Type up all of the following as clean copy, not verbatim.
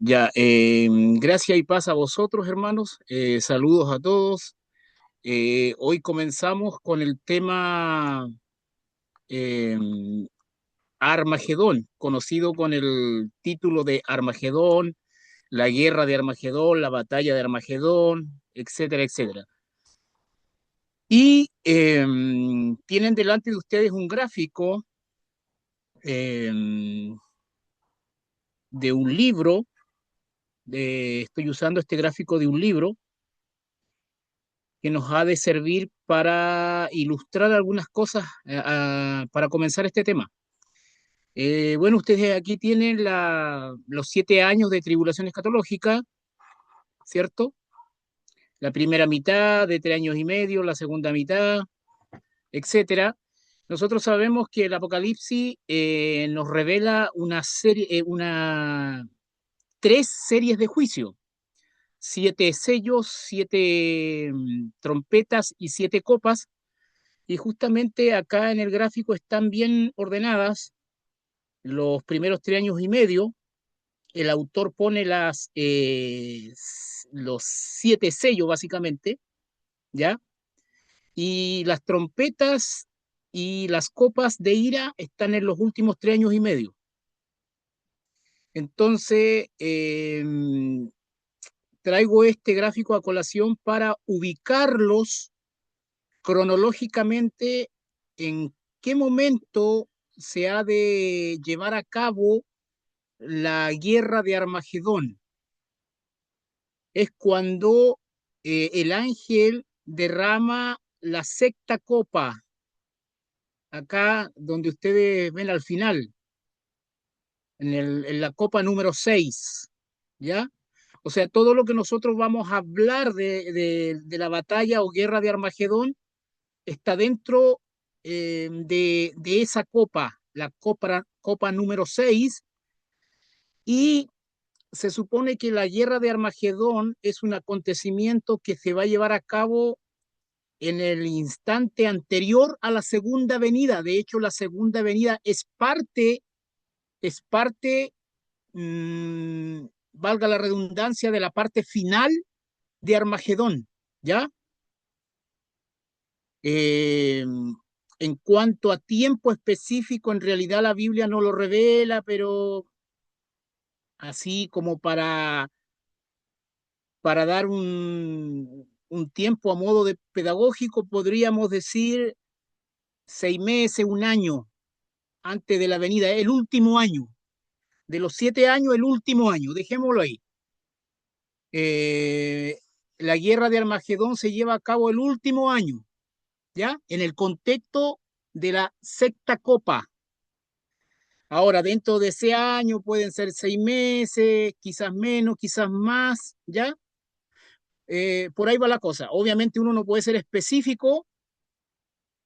Ya, gracias y paz a vosotros, hermanos. Saludos a todos. Hoy comenzamos con el tema eh, Armagedón, conocido con el título de Armagedón, la guerra de Armagedón, la batalla de Armagedón, etcétera, etcétera. Y tienen delante de ustedes un gráfico eh, de un libro. Estoy usando este gráfico de un libro que nos ha de servir para ilustrar algunas cosas para comenzar este tema. Bueno, ustedes aquí tienen los 7 años de tribulación escatológica, ¿cierto? La primera mitad de 3 años y medio, la segunda mitad, etcétera. Nosotros sabemos que el Apocalipsis nos revela tres series de juicio: 7 sellos, 7 trompetas y 7 copas. Y justamente acá en el gráfico están bien ordenadas los primeros 3 años y medio. El autor pone los 7 sellos, básicamente, ¿ya? Y las trompetas y las copas de ira están en los últimos 3 años y medio. Entonces, traigo este gráfico a colación para ubicarlos cronológicamente en qué momento se ha de llevar a cabo la guerra de Armagedón. Es cuando el ángel derrama la sexta copa, acá donde ustedes ven al final, en la copa número 6, ¿ya? O sea, todo lo que nosotros vamos a hablar de la batalla o guerra de Armagedón está dentro de esa copa, la copa número 6. Y se supone que la guerra de Armagedón es un acontecimiento que se va a llevar a cabo en el instante anterior a la segunda venida. De hecho, la segunda venida es parte, valga la redundancia, de la parte final de Armagedón, ¿ya? Eh, en cuanto a tiempo específico, en realidad la Biblia no lo revela, pero así como para dar un tiempo a modo de pedagógico, podríamos decir 6 meses, un año antes de la venida, el último año. De los 7 años, el último año, dejémoslo ahí. Eh, la guerra de Armagedón se lleva a cabo el último año, ¿ya? En el contexto de la sexta copa. Ahora, dentro de ese año pueden ser 6 meses, quizás menos, quizás más, ¿ya? Por ahí va la cosa. Obviamente uno no puede ser específico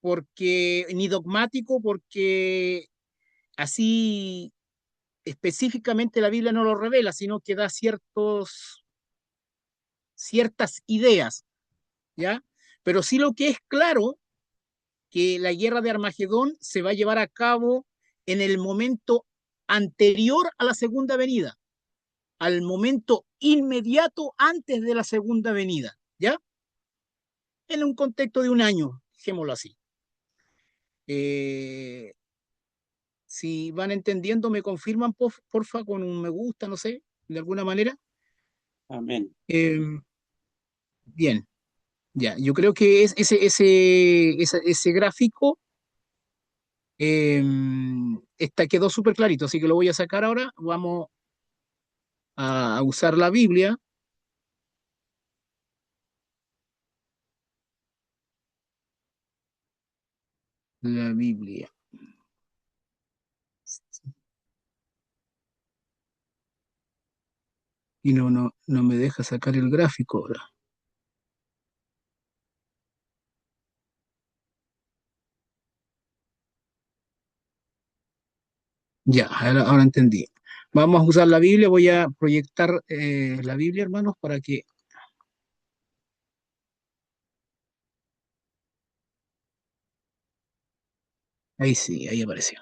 ni dogmático, porque así específicamente la Biblia no lo revela, sino que da ciertas ideas, ¿ya? Pero sí lo que es claro, que la guerra de Armagedón se va a llevar a cabo en el momento anterior a la segunda venida, al momento inmediato antes de la segunda venida, ¿ya? En un contexto de un año, dejémoslo así. Eh, si van entendiendo, me confirman, porfa, con un me gusta, no sé, de alguna manera. Amén. Eh, bien, ya, yo creo que ese gráfico quedó súper clarito, así que lo voy a sacar ahora. Vamos a usar la Biblia. La Biblia. Y no me deja sacar el gráfico ahora. Ya, ahora entendí. Vamos a usar la Biblia. Voy a proyectar la Biblia, hermanos, para que... Ahí sí, ahí apareció.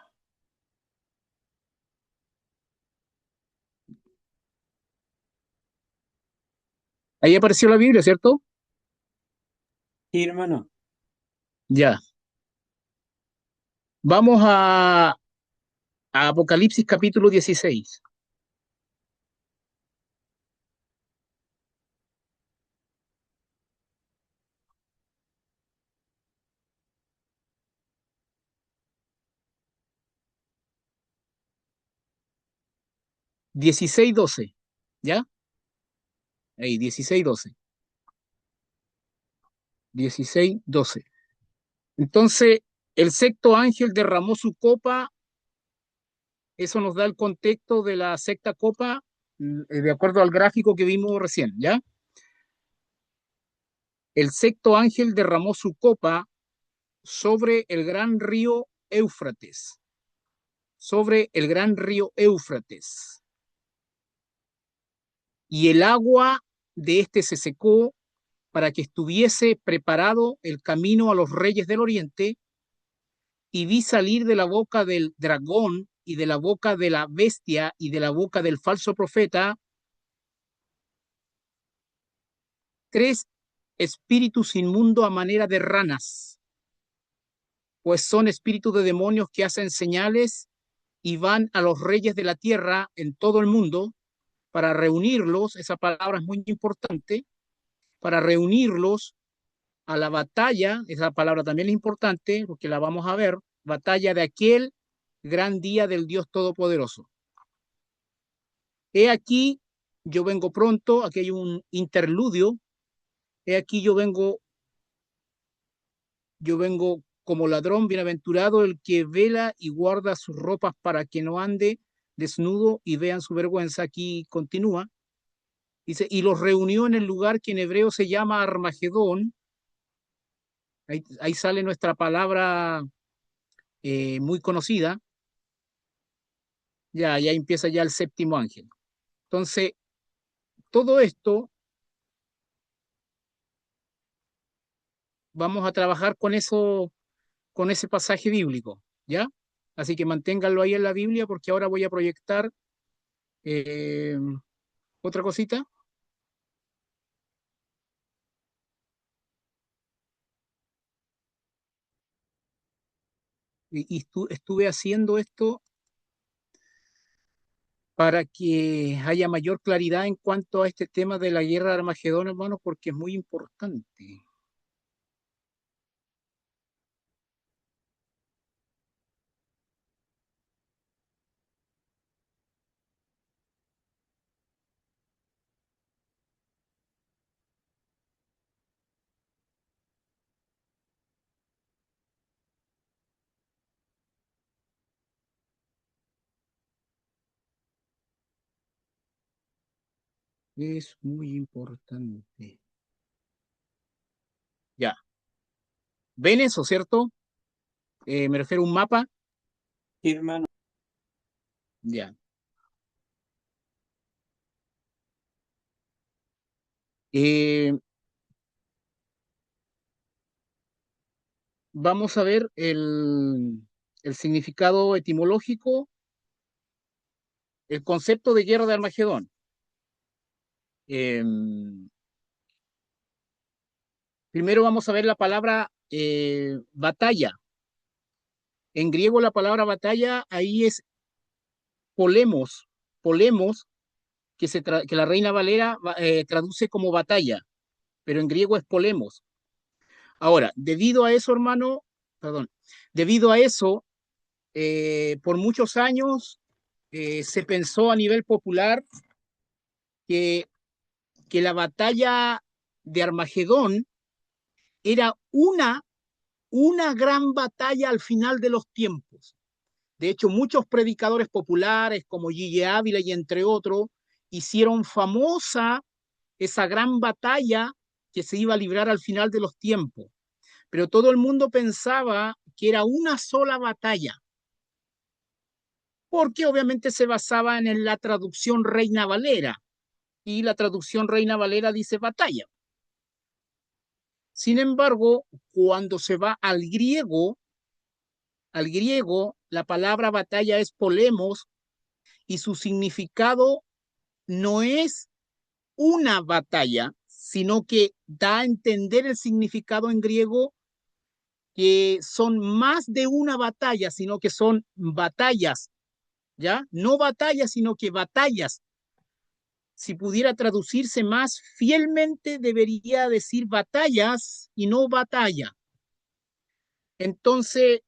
Ahí apareció la Biblia, ¿cierto? Sí, hermano. Ya. Vamos a Apocalipsis capítulo 16. 16:12. ¿Ya? Ahí, 16:12. 16:12. Entonces, el sexto ángel derramó su copa. Eso nos da el contexto de la sexta copa, de acuerdo al gráfico que vimos recién, ¿ya? El sexto ángel derramó su copa sobre el gran río Éufrates, sobre el gran río Éufrates. Y el agua de este se secó para que estuviese preparado el camino a los reyes del oriente, y vi salir de la boca del dragón y de la boca de la bestia y de la boca del falso profeta tres espíritus inmundos a manera de ranas, pues son espíritus de demonios que hacen señales y van a los reyes de la tierra en todo el mundo para reunirlos. Esa palabra es muy importante, para reunirlos a la batalla. Esa palabra también es importante porque la vamos a ver, batalla de aquel gran día del Dios Todopoderoso. He aquí, yo vengo pronto, aquí hay un interludio, he aquí yo vengo como ladrón. Bienaventurado el que vela y guarda sus ropas para que no ande desnudo y vean su vergüenza. Aquí continúa. Dice, y los reunió en el lugar que en hebreo se llama Armagedón. Ahí sale nuestra palabra muy conocida. Ya empieza ya el séptimo ángel. Entonces, todo esto vamos a trabajar con eso, con ese pasaje bíblico, ¿ya? Así que manténganlo ahí en la Biblia porque ahora voy a proyectar eh, otra cosita. Y estuve haciendo esto para que haya mayor claridad en cuanto a este tema de la guerra de Armagedón, hermanos, porque es muy importante. Es muy importante. Ya, ¿ven eso, cierto? Me refiero a un mapa. Sí, hermano. Ya. Eh, Vamos a ver el significado etimológico, el concepto de guerra de Armagedón. Eh, Primero vamos a ver la palabra batalla. En griego la palabra batalla ahí es polemos, polemos, que la Reina Valera traduce como batalla, pero en griego es polemos. Ahora, debido a eso, hermano, perdón, debido a eso, por muchos años se pensó a nivel popular que, que la batalla de Armagedón era una gran batalla al final de los tiempos. De hecho, muchos predicadores populares como Gille Ávila y entre otros hicieron famosa esa gran batalla que se iba a librar al final de los tiempos. Pero todo el mundo pensaba que era una sola batalla, porque obviamente se basaba en la traducción Reina Valera, y la traducción Reina Valera dice batalla. Sin embargo, cuando se va al griego, la palabra batalla es polemos y su significado no es una batalla, sino que da a entender el significado en griego que son más de una batalla, sino que son batallas, ¿ya? No batallas, sino que batallas. Si pudiera traducirse más fielmente, debería decir batallas y no batalla. Entonces,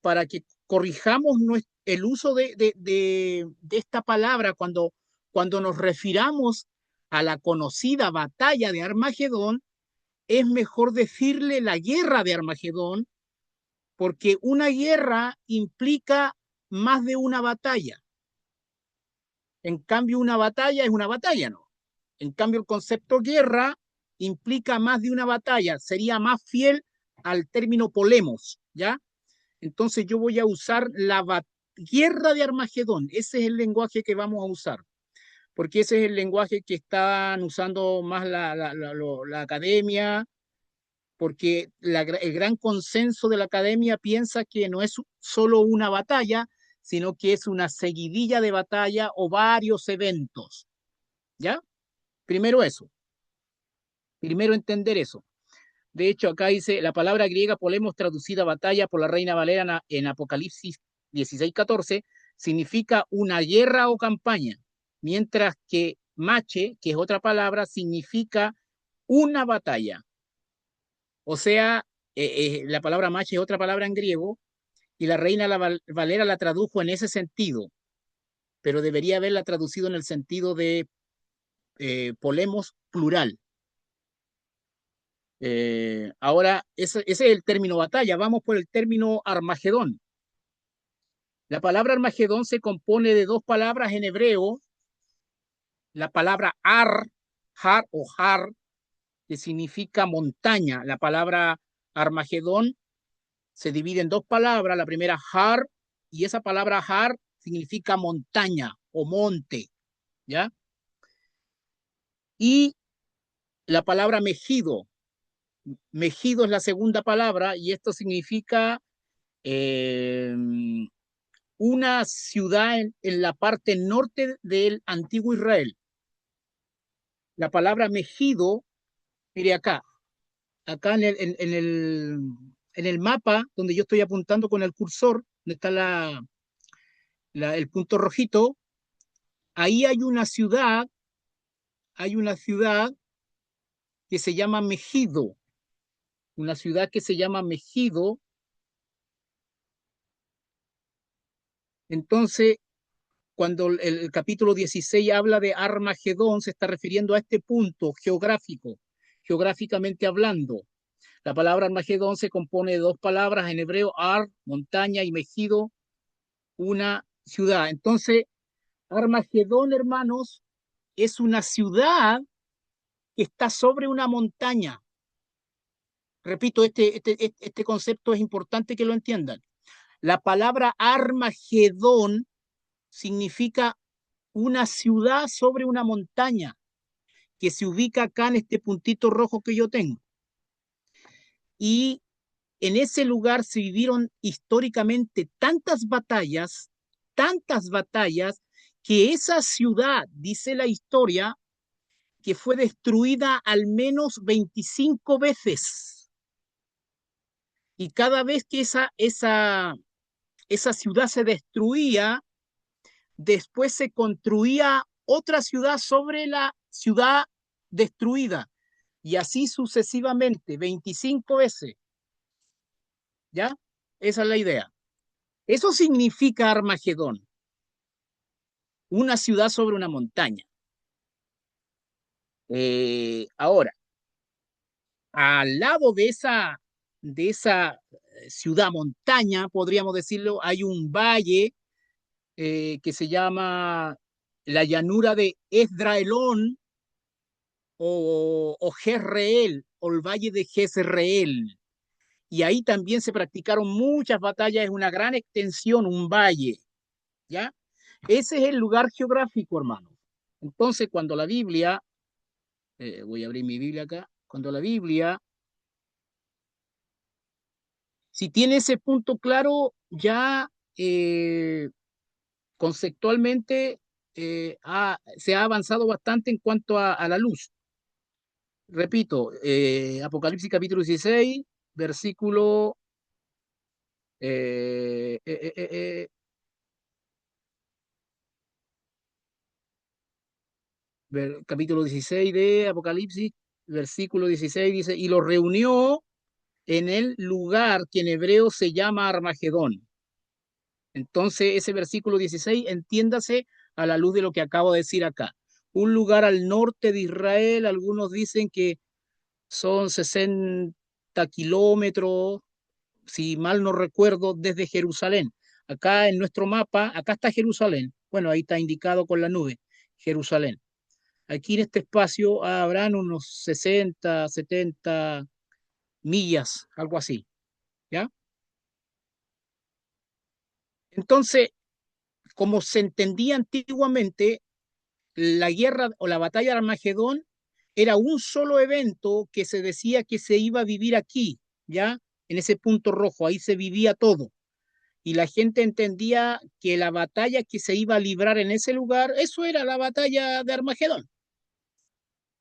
para que corrijamos el uso de esta palabra cuando nos refiramos a la conocida batalla de Armagedón, es mejor decirle la guerra de Armagedón, porque una guerra implica más de una batalla. En cambio, una batalla es una batalla, ¿no? En cambio, el concepto guerra implica más de una batalla, sería más fiel al término polemos, ¿ya? Entonces yo voy a usar la guerra de Armagedón, ese es el lenguaje que vamos a usar, porque ese es el lenguaje que están usando más la academia, porque el gran consenso de la academia piensa que no es solo una batalla, sino que es una seguidilla de batalla o varios eventos, ¿ya? Primero eso, primero entender eso. De hecho, acá dice la palabra griega polemos traducida batalla por la Reina Valera en Apocalipsis 16:14 significa una guerra o campaña, mientras que mache, que es otra palabra, significa una batalla. O sea, la palabra mache es otra palabra en griego y la Reina Valera la tradujo en ese sentido, pero debería haberla traducido en el sentido de polemos plural. Ahora, ese es el término batalla. Vamos por el término Armagedón. La palabra Armagedón se compone de dos palabras en hebreo. La palabra har o har, que significa montaña. La palabra Armagedón se divide en dos palabras. La primera har, y esa palabra har significa montaña o monte, ¿ya? Y la palabra mejido. Mejido es la segunda palabra y esto significa eh, una ciudad en la parte norte del antiguo Israel. La palabra Megido, mire acá en el mapa donde yo estoy apuntando con el cursor, donde está el punto rojito, ahí hay una ciudad que se llama Megido, una ciudad que se llama Megido. Entonces, cuando el capítulo 16 habla de Armagedón, se está refiriendo a este punto geográfico, geográficamente hablando. La palabra Armagedón se compone de dos palabras en hebreo, Ar, montaña, y Megido, una ciudad. Entonces, Armagedón, hermanos, es una ciudad que está sobre una montaña. Repito, este concepto es importante que lo entiendan. La palabra Armagedón significa una ciudad sobre una montaña que se ubica acá en este puntito rojo que yo tengo. Y en ese lugar se vivieron históricamente tantas batallas, que esa ciudad, dice la historia, que fue destruida al menos 25 veces. Y cada vez que esa ciudad se destruía, después se construía otra ciudad sobre la ciudad destruida. Y así sucesivamente, 25 veces. ¿Ya? Esa es la idea. Eso significa Armagedón, una ciudad sobre una montaña. Ahora, al lado de esa ciudad montaña, podríamos decirlo, hay un valle que se llama la llanura de Esdraelón o Jezreel, o el valle de Jezreel. Y ahí también se practicaron muchas batallas, es una gran extensión, un valle, ¿ya? Ese es el lugar geográfico, hermano. Entonces, cuando la Biblia, voy a abrir mi Biblia acá, cuando la Biblia, si tiene ese punto claro, ya conceptualmente se ha avanzado bastante en cuanto a la luz. repito, Apocalipsis capítulo 16, versículo, eh, eh, eh, eh, eh, capítulo 16 de Apocalipsis, versículo 16 dice, y lo reunió en el lugar que en hebreo se llama Armagedón. Entonces, ese versículo 16, entiéndase a la luz de lo que acabo de decir acá. Un lugar al norte de Israel, algunos dicen que son 60 kilómetros, si mal no recuerdo, desde Jerusalén. Acá en nuestro mapa, acá está Jerusalén. Bueno, ahí está indicado con la nube, Jerusalén. Aquí en este espacio habrán unos 60, 70 millas, algo así, ¿ya? Entonces, como se entendía antiguamente, la guerra o la batalla de Armagedón era un solo evento que se decía que se iba a vivir aquí, ¿ya? En ese punto rojo, ahí se vivía todo. Y la gente entendía que la batalla que se iba a librar en ese lugar, eso era la batalla de Armagedón.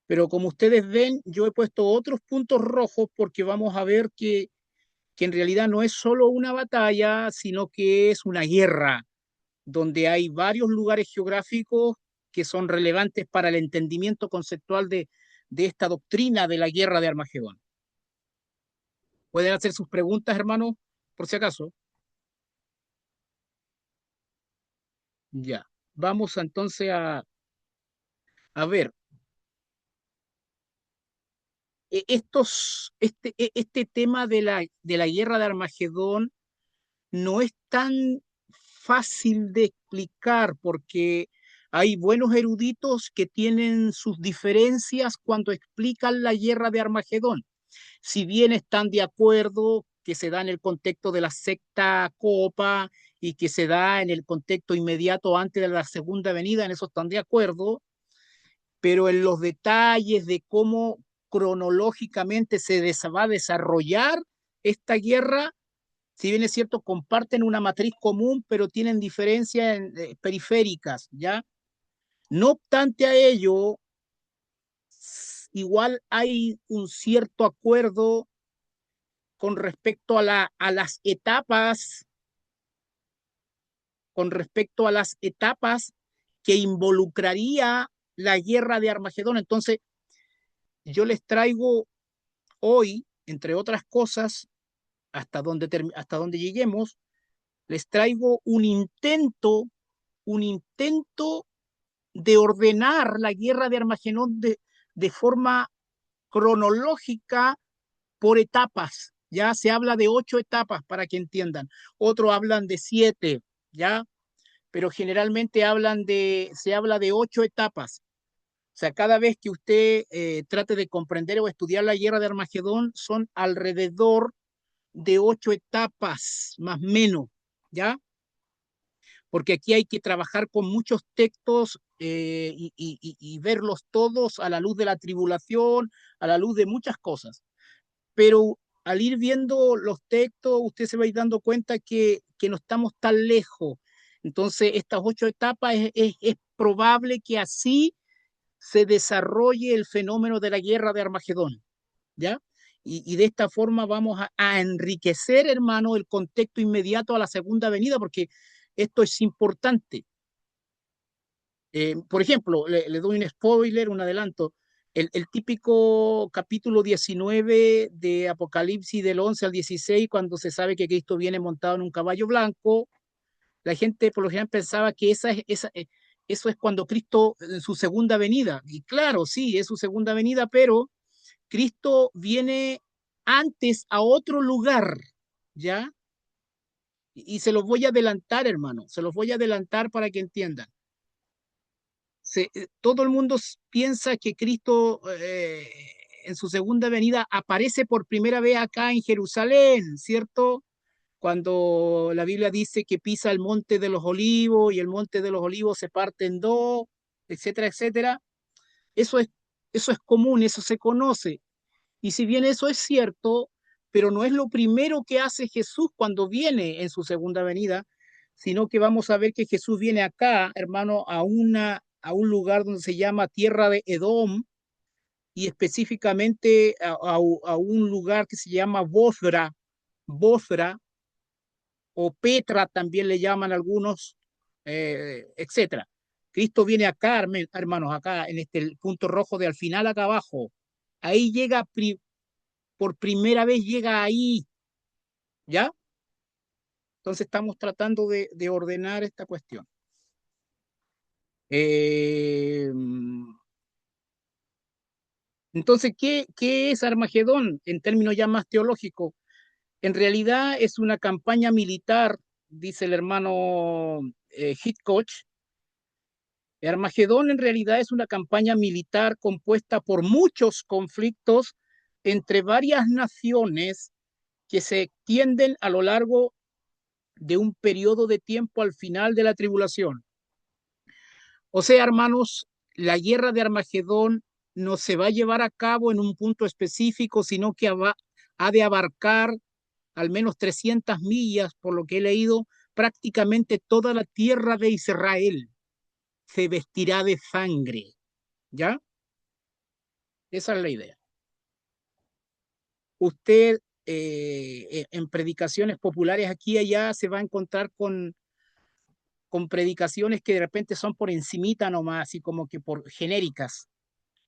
Pero como ustedes ven, yo he puesto otros puntos rojos porque vamos a ver que en realidad no es solo una batalla, sino que es una guerra, donde hay varios lugares geográficos que son relevantes para el entendimiento conceptual de esta doctrina de la guerra de Armagedón. Pueden hacer sus preguntas, hermanos, por si acaso. Ya. Vamos entonces a ver. Este tema de la guerra de Armagedón no es tan fácil de explicar porque hay buenos eruditos que tienen sus diferencias cuando explican la guerra de Armagedón. Si bien están de acuerdo que se da en el contexto de la secta Copa y que se da en el contexto inmediato antes de la segunda venida, en eso están de acuerdo, pero en los detalles de cómo cronológicamente va a desarrollar esta guerra, si bien es cierto, comparten una matriz común, pero tienen diferencias periféricas, ¿ya? No obstante a ello, igual hay un cierto acuerdo con respecto a las etapas, con respecto a las etapas que involucraría la guerra de Armagedón. Entonces, yo les traigo hoy, entre otras cosas, hasta donde lleguemos, les traigo un intento de ordenar la guerra de Armagedón de forma cronológica por etapas. Ya se habla de 8 etapas para que entiendan. Otros hablan de 7, ya, pero generalmente se habla de 8 etapas. O sea, cada vez que usted trate de comprender o estudiar la guerra de Armagedón, son alrededor de 8 etapas, más o menos, ¿ya? Porque aquí hay que trabajar con muchos textos y verlos todos a la luz de la tribulación, a la luz de muchas cosas. Pero al ir viendo los textos, usted se va a ir dando cuenta que no estamos tan lejos. Entonces, estas 8 etapas es probable que así se desarrolle el fenómeno de la guerra de Armagedón, ¿ya? Y de esta forma vamos a enriquecer, hermano, el contexto inmediato a la segunda venida, porque esto es importante. Por ejemplo, le doy un spoiler, un adelanto. El típico capítulo 19 de Apocalipsis del 11 al 16, cuando se sabe que Cristo viene montado en un caballo blanco, la gente por lo general pensaba que eso es cuando Cristo en su segunda venida. Y claro, sí, es su segunda venida, pero Cristo viene antes a otro lugar, ¿ya? Y se los voy a adelantar, hermano, se los voy a adelantar para que entiendan. Todo el mundo piensa que Cristo en su segunda venida aparece por primera vez acá en Jerusalén, ¿cierto? Cuando la Biblia dice que pisa el monte de los olivos y el monte de los olivos se parte en dos, etcétera, etcétera. Eso es, eso es común, eso se conoce. Y si bien eso es cierto, pero no es lo primero que hace Jesús cuando viene en su segunda venida, sino que vamos a ver que Jesús viene acá, hermano, a un lugar donde se llama Tierra de Edom, y específicamente a un lugar que se llama Bosra, Bosra o Petra también le llaman algunos, etcétera. Cristo viene acá, hermanos, acá en este punto rojo de al final acá abajo. Ahí llega, por primera vez llega ahí, ¿ya? Entonces estamos tratando de ordenar esta cuestión. Eh, entonces, ¿qué es Armagedón en términos ya más teológicos? En realidad es una campaña militar, dice el hermano Hitchcock. Armagedón en realidad es una campaña militar compuesta por muchos conflictos entre varias naciones que se extienden a lo largo de un periodo de tiempo al final de la tribulación. O sea, hermanos, la guerra de Armagedón no se va a llevar a cabo en un punto específico, sino que ha de abarcar al menos 300 millas, por lo que he leído, prácticamente toda la tierra de Israel se vestirá de sangre, ¿ya? Esa es la idea. Usted en predicaciones populares aquí y allá se va a encontrar con predicaciones que de repente son por encimita nomás, así como que por genéricas.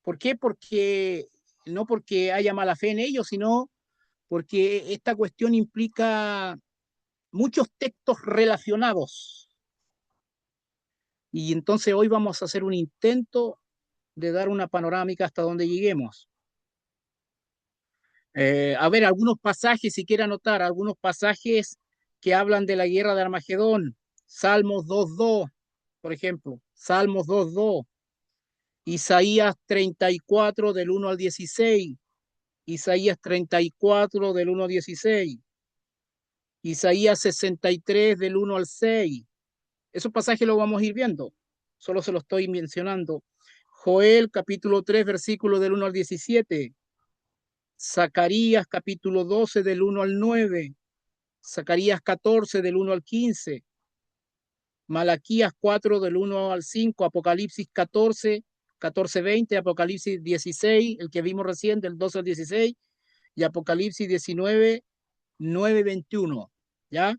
¿Por qué? Porque no porque haya mala fe en ellos, sino porque esta cuestión implica muchos textos relacionados. Y entonces hoy vamos a hacer un intento de dar una panorámica hasta donde lleguemos. A ver, algunos pasajes, si quiere anotar, algunos pasajes que hablan de la guerra de Armagedón. Salmos 2.2, por ejemplo. Salmos 2.2. Isaías 34 del 1 al 16. Isaías 34 del 1 al 16. Isaías 63 del 1 al 6. Esos pasajes los vamos a ir viendo. Solo se los estoy mencionando. Joel capítulo 3 versículo del 1 al 17. Zacarías capítulo 12 del 1 al 9. Zacarías 14 del 1 al 15. Malaquías 4 del 1 al 5. Apocalipsis 14, 20. Apocalipsis 16, el que vimos recién del 12 al 16. Y Apocalipsis 19, 9, 21. ¿Ya?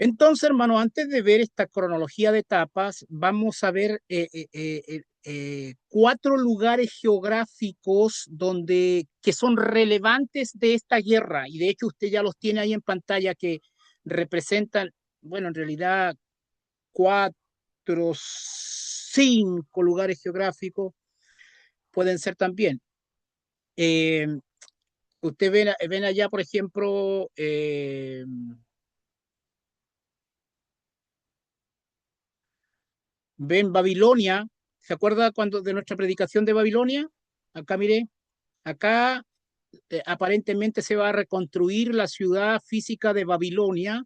Entonces, hermano, antes de ver esta cronología de etapas, vamos a ver cuatro lugares geográficos que son relevantes de esta guerra. Y de hecho usted ya los tiene ahí en pantalla que representan, bueno, en realidad cuatro, cinco lugares geográficos pueden ser también. Eh, usted ven allá, por ejemplo, ven Babilonia. ¿Se acuerda cuando de nuestra predicación de Babilonia? Acá mire, acá aparentemente se va a reconstruir la ciudad física de Babilonia.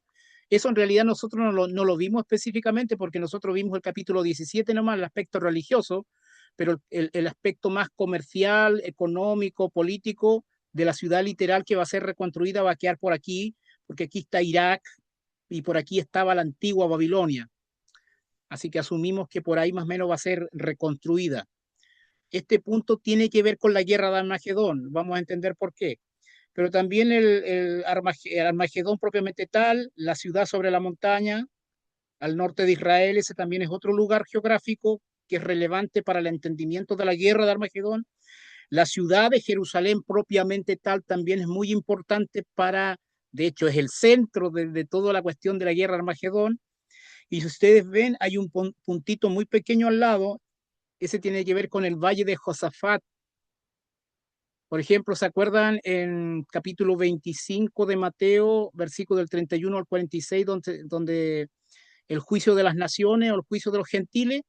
Eso en realidad nosotros no lo vimos específicamente porque nosotros vimos el capítulo 17 nomás, el aspecto religioso, pero el aspecto más comercial, económico, político de la ciudad literal que va a ser reconstruida va a quedar por aquí, porque aquí está Irak y por aquí estaba la antigua Babilonia. Así que asumimos que por ahí más o menos va a ser reconstruida. Este punto tiene que ver con la guerra de Armagedón, vamos a entender por qué. Pero también el Armagedón propiamente tal, la ciudad sobre la montaña, al norte de Israel, ese también es otro lugar geográfico que es relevante para el entendimiento de la guerra de Armagedón. La ciudad de Jerusalén propiamente tal también es muy importante de hecho, es el centro de toda la cuestión de la guerra de Armagedón. Y si ustedes ven, hay un puntito muy pequeño al lado, ese tiene que ver con el valle de Josafat. Por ejemplo, ¿se acuerdan en capítulo 25 de Mateo, versículo del 31 al 46, donde el juicio de las naciones o el juicio de los gentiles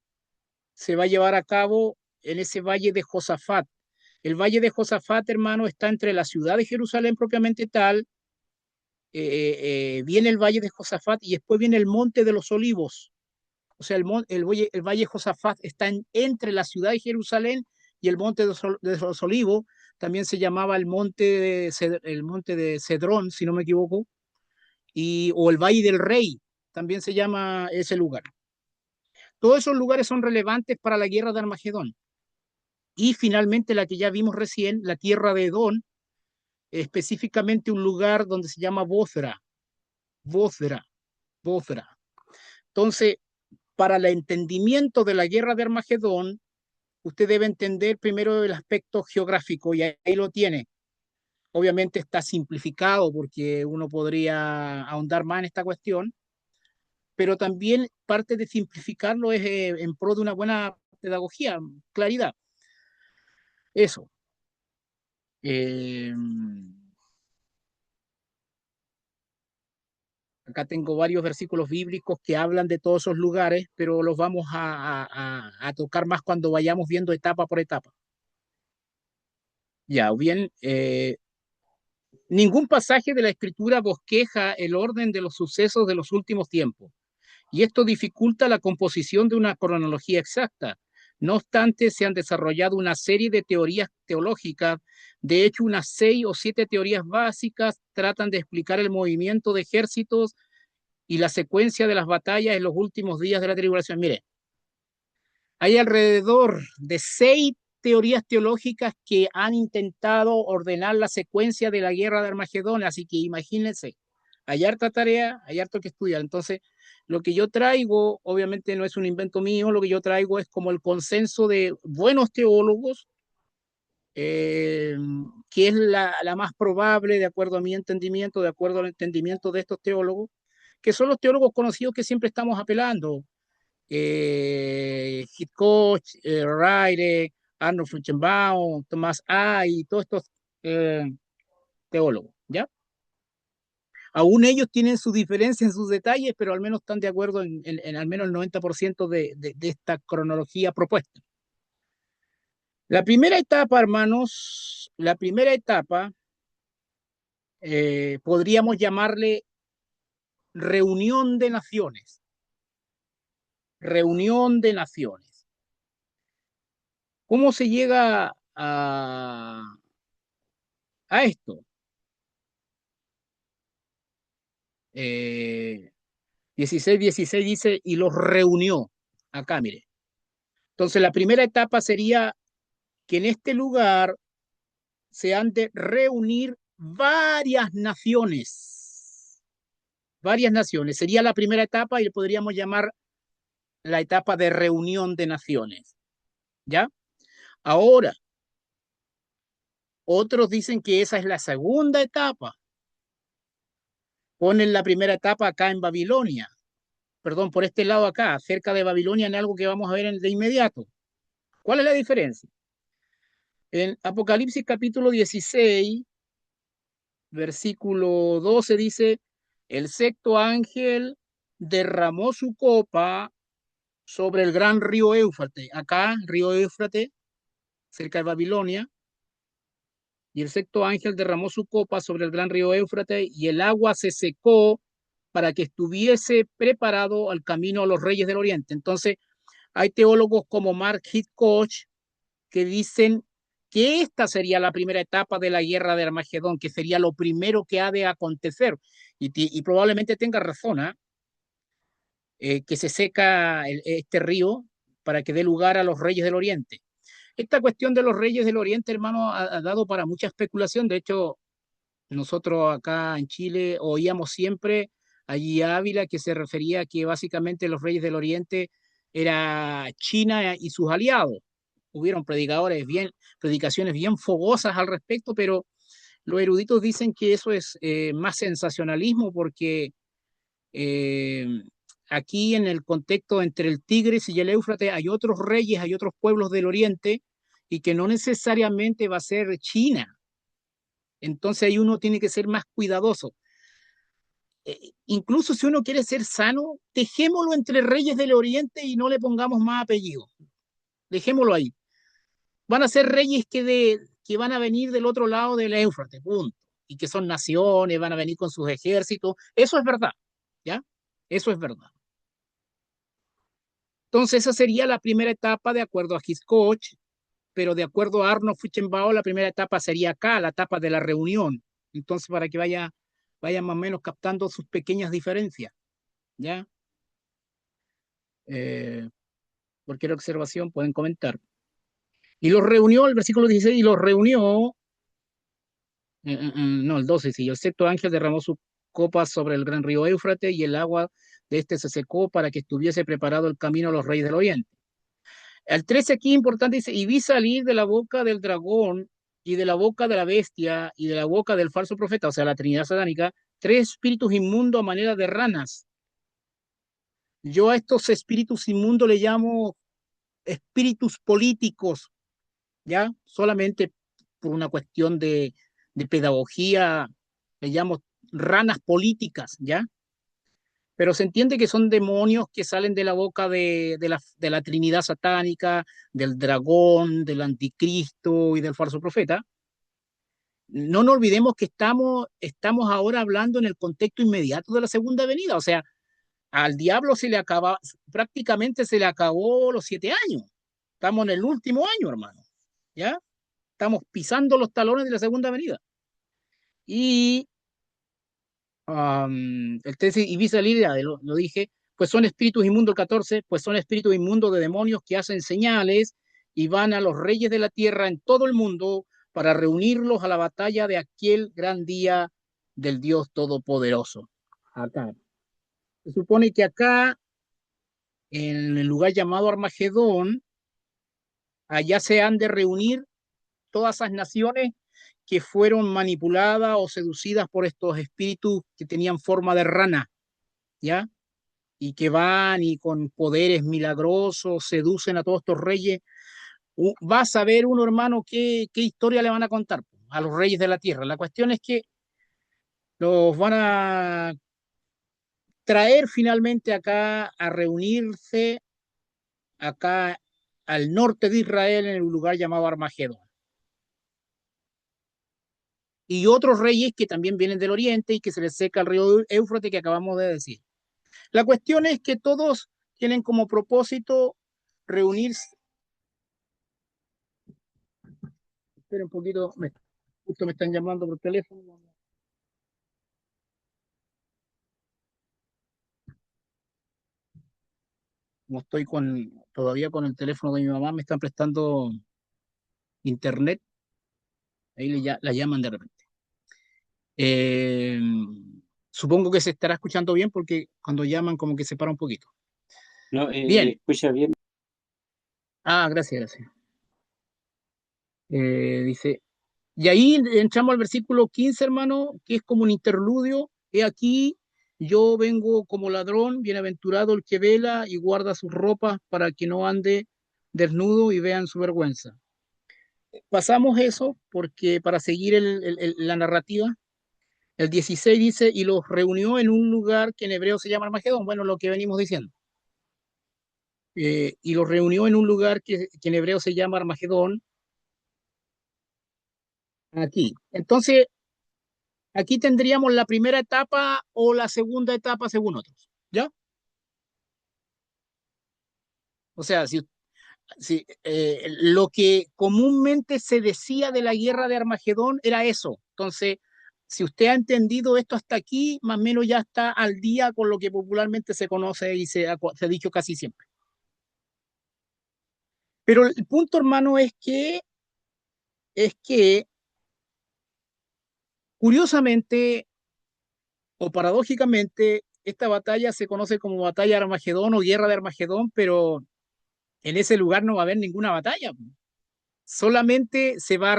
se va a llevar a cabo en ese valle de Josafat? El valle de Josafat, hermano, está entre la ciudad de Jerusalén propiamente tal, viene el valle de Josafat y después viene el monte de los olivos. O sea, el valle Josafat está entre la ciudad de Jerusalén y el monte de los olivos. También se llamaba el monte de Cedrón, si no me equivoco, o el Valle del Rey, también se llama ese lugar. Todos esos lugares son relevantes para la guerra de Armagedón. y finalmente la que ya vimos recién, la tierra de Edón, específicamente un lugar donde se llama Bozra, Bozra, Bozra. Entonces, para el entendimiento de la guerra de Armagedón, usted debe entender primero el aspecto geográfico y ahí lo tiene. Obviamente está simplificado porque uno podría ahondar más en esta cuestión, pero también parte de simplificarlo es en pro de una buena pedagogía, claridad. Eso. Eh, Acá tengo varios versículos bíblicos que hablan de todos esos lugares, pero los vamos a tocar más cuando vayamos viendo etapa por etapa. Ya, o bien, ningún pasaje de la Escritura bosqueja el orden de los sucesos de los últimos tiempos, y esto dificulta la composición de una cronología exacta. No obstante, se han desarrollado una serie de teorías teológicas. De hecho, unas 6 o 7 teorías básicas tratan de explicar el movimiento de ejércitos y la secuencia de las batallas en los últimos días de la tribulación. Mire, hay alrededor de 6 teorías teológicas que han intentado ordenar la secuencia de la guerra de Armagedón, así que imagínense, hay harta tarea, hay harto que estudiar. Entonces, lo que yo traigo, obviamente no es un invento mío, lo que yo traigo es como el consenso de buenos teólogos, eh, que es la más probable, de acuerdo a mi entendimiento, de acuerdo al entendimiento de estos teólogos, que son los teólogos conocidos que siempre estamos apelando. Hitchcock, Riley, Arnold Fruchtenbaum, Tomás A. y todos estos eh, teólogos, ¿ya? Aún ellos tienen sus diferencias en sus detalles, pero al menos están de acuerdo en al menos el 90% de esta cronología propuesta. La primera etapa, hermanos, la primera etapa podríamos llamarle reunión de naciones. Reunión de naciones. ¿Cómo se llega a esto? 16:16 dice, y los reunió. Acá, mire. Entonces, la primera etapa sería que en este lugar se han de reunir varias naciones. Varias naciones. Sería la primera etapa y le podríamos llamar la etapa de reunión de naciones. ¿Ya? Ahora, otros dicen que esa es la segunda etapa. Ponen la primera etapa acá en Babilonia. Perdón, por este lado acá, cerca de Babilonia, en algo que vamos a ver de inmediato. ¿Cuál es la diferencia? En Apocalipsis capítulo 16, versículo 12 dice, el sexto ángel derramó su copa sobre el gran río Éufrates. Acá, río Éufrates, cerca de Babilonia, y el sexto ángel derramó su copa sobre el gran río Éufrates y el agua se secó para que estuviese preparado al camino a los reyes del oriente. Entonces, hay teólogos como Mark Hitchcock que dicen que esta sería la primera etapa de la guerra de Armagedón, que sería lo primero que ha de acontecer. Y probablemente tenga razón, ¿eh? Que se seca este río para que dé lugar a los reyes del Oriente. Esta cuestión de los reyes del Oriente, hermano, ha dado para mucha especulación. De hecho, nosotros acá en Chile oíamos siempre allí a Ávila que se refería a que básicamente los reyes del Oriente era China y sus aliados. Hubieron predicaciones bien fogosas al respecto, pero los eruditos dicen que eso es más sensacionalismo porque eh, aquí en el contexto entre el Tigris y el Éufrates hay otros reyes, hay otros pueblos del Oriente y que no necesariamente va a ser China. Entonces ahí uno tiene que ser más cuidadoso. Incluso si uno quiere ser sano, dejémoslo entre reyes del Oriente y no le pongamos más apellidos. Dejémoslo ahí. Van a ser reyes que van a venir del otro lado del Éufrates, punto. Y que son naciones, van a venir con sus ejércitos. Eso es verdad, ¿ya? Eso es verdad. Entonces esa sería la primera etapa de acuerdo a Hitchcock, pero de acuerdo a Arnold Fruchtenbaum, la primera etapa sería acá, la etapa de la reunión. Entonces, para que vaya más o menos captando sus pequeñas diferencias, ¿ya? Eh, Cualquier observación pueden comentar. Y los reunió, el versículo 16, y los reunió, no, el 12, sí, el sexto ángel derramó su copa sobre el gran río Éufrates y el agua de este se secó para que estuviese preparado el camino a los reyes del oriente. El 13 aquí importante dice, y vi salir de la boca del dragón y de la boca de la bestia y de la boca del falso profeta, o sea, la Trinidad satánica, tres espíritus inmundos a manera de ranas. Yo a estos espíritus inmundos le llamo espíritus políticos, ¿ya? Solamente por una cuestión de pedagogía, le llamo ranas políticas, ¿ya? Pero se entiende que son demonios que salen de la boca de la Trinidad satánica, del dragón, del anticristo y del falso profeta. No nos olvidemos que estamos ahora hablando en el contexto inmediato de la segunda venida, o sea, al diablo se le acaba, prácticamente se le acabó los 7 años. Estamos en el último año, hermano, ¿ya? Estamos pisando los talones de la segunda venida. Y el 13, y vi salir, ya lo dije, pues son espíritus inmundos, el 14, pues son espíritus inmundos de demonios que hacen señales y van a los reyes de la tierra en todo el mundo para reunirlos a la batalla de aquel gran día del Dios Todopoderoso. Acá. Se supone que acá, en el lugar llamado Armagedón, allá se han de reunir todas esas naciones que fueron manipuladas o seducidas por estos espíritus que tenían forma de rana, ¿ya? Y que van y con poderes milagrosos seducen a todos estos reyes. Va a saber uno, hermano, qué historia le van a contar a los reyes de la tierra. La cuestión es que los van a traer finalmente acá a reunirse acá al norte de Israel en un lugar llamado Armagedón. Y otros reyes que también vienen del oriente y que se les seca el río Éufrates que acabamos de decir. La cuestión es que todos tienen como propósito reunirse. Espera un poquito, justo me están llamando por teléfono. Como estoy todavía con el teléfono de mi mamá, me están prestando internet, ahí la llaman de repente. Eh, Supongo que se estará escuchando bien porque cuando llaman como que se para un poquito. No, Bien, escucha bien. gracias, gracias. Dice, y ahí entramos al versículo 15, hermano, que es como un interludio. He aquí, yo vengo como ladrón, bienaventurado el que vela y guarda sus ropas para que no ande desnudo y vean su vergüenza. Pasamos eso porque para seguir la narrativa, el 16 dice, y los reunió en un lugar que en hebreo se llama Armagedón, bueno, lo que venimos diciendo. Y los reunió en un lugar que en hebreo se llama Armagedón, aquí. Entonces, aquí tendríamos la primera etapa o la segunda etapa según otros, ¿ya? O sea, lo que comúnmente se decía de la guerra de Armagedón era eso. Entonces, si usted ha entendido esto hasta aquí, más o menos ya está al día con lo que popularmente se conoce y se ha dicho casi siempre. Pero el punto, hermano, es que curiosamente o paradójicamente, esta batalla se conoce como batalla de Armagedón o guerra de Armagedón, pero en ese lugar no va a haber ninguna batalla. Solamente se van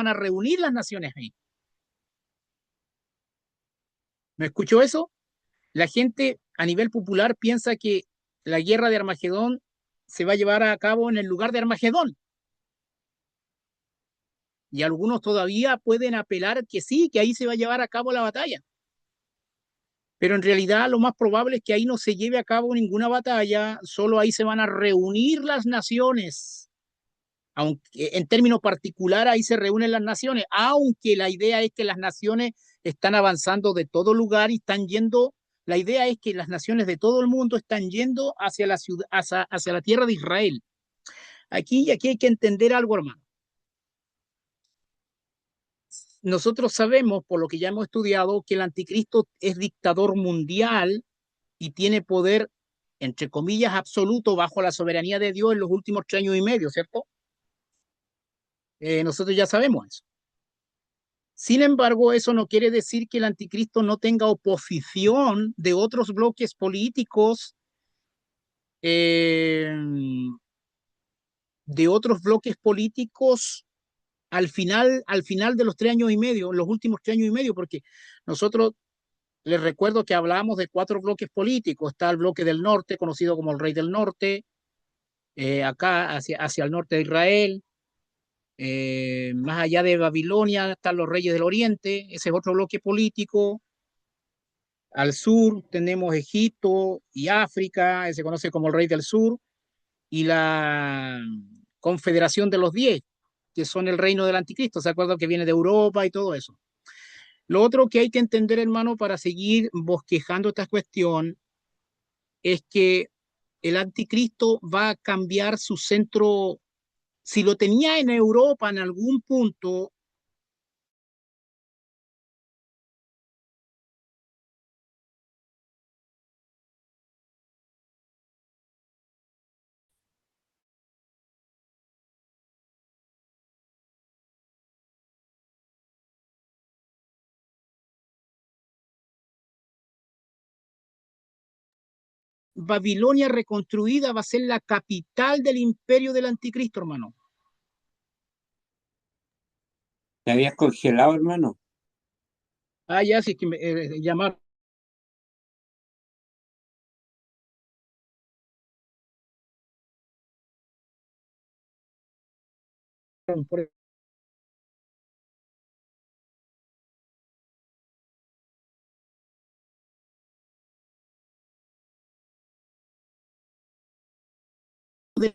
a reunir las naciones ahí. ¿Me escuchó eso? La gente a nivel popular piensa que la guerra de Armagedón se va a llevar a cabo en el lugar de Armagedón. Y algunos todavía pueden apelar que sí, que ahí se va a llevar a cabo la batalla. Pero en realidad lo más probable es que ahí no se lleve a cabo ninguna batalla, solo ahí se van a reunir las naciones. Aunque en términos particulares ahí se reúnen las naciones, aunque la idea es que las naciones están avanzando de todo lugar y están yendo, la idea es que las naciones de todo el mundo están yendo hacia la ciudad, hacia la tierra de Israel. Aquí hay que entender algo, hermano. Nosotros sabemos, por lo que ya hemos estudiado, que el anticristo es dictador mundial y tiene poder, entre comillas, absoluto bajo la soberanía de Dios en los últimos 3 años y medio, ¿cierto? Nosotros ya sabemos eso. Sin embargo, eso no quiere decir que el anticristo no tenga oposición de otros bloques políticos, eh, al final de los 3 años y medio, los últimos 3 años y medio, porque nosotros les recuerdo que hablamos de 4 bloques políticos. Está el bloque del norte, conocido como el Rey del Norte, acá hacia el norte de Israel. Más allá de Babilonia están los reyes del Oriente, ese es otro bloque político. Al sur tenemos Egipto y África, se conoce como el Rey del Sur, y la Confederación de los 10, que son el reino del anticristo. ¿Se acuerdan que viene de Europa y todo eso? Lo otro que hay que entender, hermano, para seguir bosquejando esta cuestión, es que el anticristo va a cambiar su centro. Si lo tenía en Europa en algún punto, Babilonia reconstruida va a ser la capital del imperio del anticristo, hermano. ¿Te habías congelado, hermano? Ah, ya, sí, que me llamaron por el